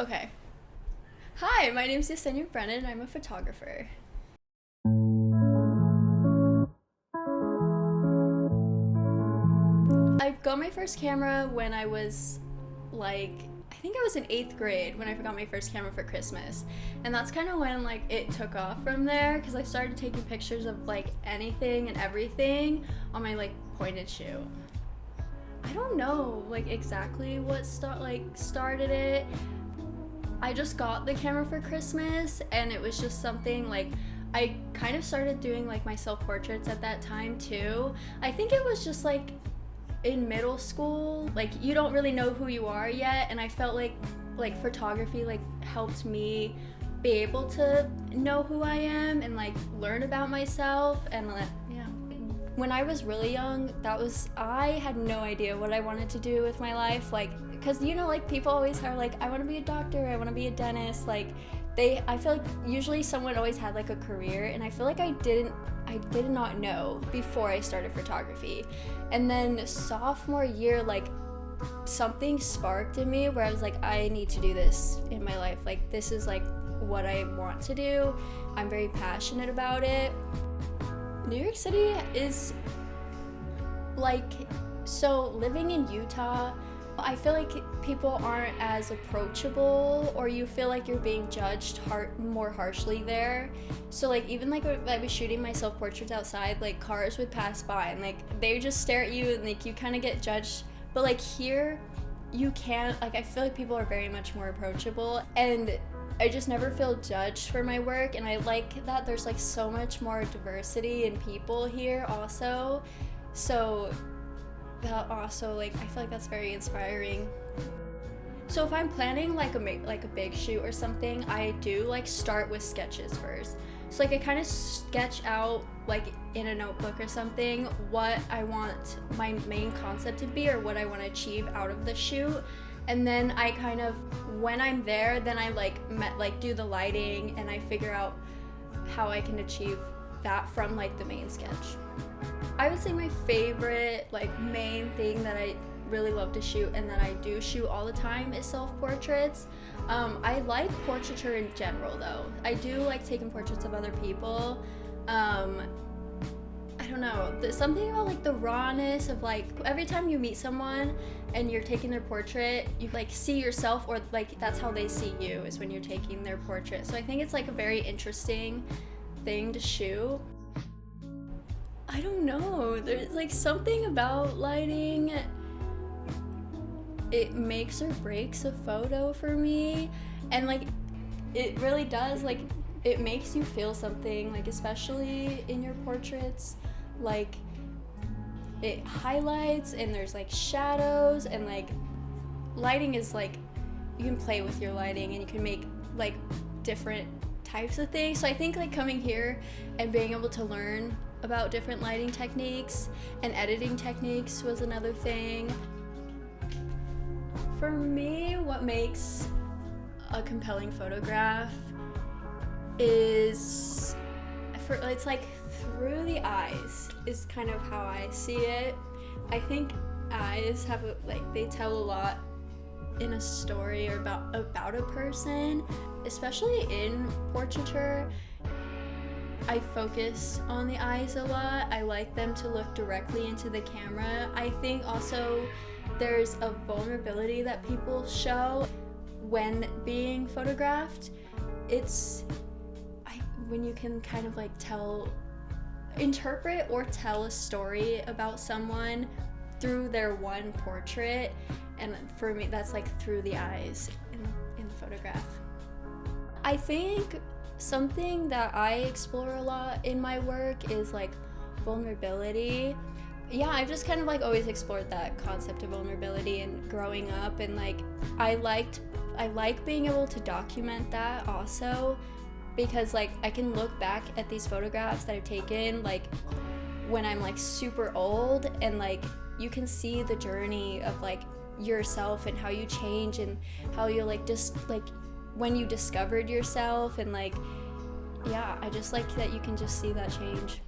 Okay. Hi, my name is Yecenia Doc. I'm a photographer. I got my first camera when I was I think I was in 8th grade when I got my first camera for Christmas. And that's kind of when it took off from there because I started taking pictures of anything and everything on my point and shoot. I don't know exactly what started it. I just got the camera for Christmas and it was just something I kind of started doing my self-portraits at that time too. I think it was just in middle school, you don't really know who you are yet, and I felt like photography helped me be able to know who I am and learn about myself and yeah. When I was really young, I had no idea what I wanted to do with my life, because people always are I want to be a doctor, I want to be a dentist, I feel like usually someone always had a career, and I feel like I did not know before I started photography. And then sophomore year, something sparked in me where I was I need to do this in my life. This is what I want to do. I'm very passionate about it. New York City is so living in Utah, I feel like people aren't as approachable, or you feel like you're being judged more harshly there. So even when I was shooting my self-portraits outside, cars would pass by and they would just stare at you and you kind of get judged. But here, you can't, I feel like people are very much more approachable, and I just never feel judged for my work, and I like that there's so much more diversity in people here also. So that also I feel like that's very inspiring. So if I'm planning a big shoot or something, I do start with sketches first. So I kind of sketch out in a notebook or something what I want my main concept to be or what I want to achieve out of the shoot. And then I kind of, when I'm there, then I do the lighting and I figure out how I can achieve that from the main sketch. I would say my favorite main thing that I really love to shoot and that I do shoot all the time is self-portraits. I like portraiture in general though. I do like taking portraits of other people. I don't know, there's something about the rawness of every time you meet someone and you're taking their portrait, you see yourself, or that's how they see you, is when you're taking their portrait. So I think it's a very interesting thing to shoot. I don't know, there's something about lighting. It makes or breaks a photo for me, and it really does, it makes you feel something, especially in your portraits. It highlights, and there's shadows, and lighting is you can play with your lighting and you can make different types of things. So I think coming here and being able to learn about different lighting techniques and editing techniques was another thing. For me, what makes a compelling photograph is, it's through the eyes is kind of how I see it. I think eyes have they tell a lot in a story or about a person, especially in portraiture. I focus on the eyes a lot. I like them to look directly into the camera. I think also there's a vulnerability that people show when being photographed. It's when you can kind of interpret or tell a story about someone through their one portrait, and for me that's through the eyes in the photograph. I think something that I explore a lot in my work is vulnerability. Yeah, I've just kind of always explored that concept of vulnerability and growing up, and I like being able to document that also, because I can look back at these photographs that I've taken when I'm super old, and you can see the journey of yourself and how you change and how you just when you discovered yourself, and yeah, I just like that you can just see that change.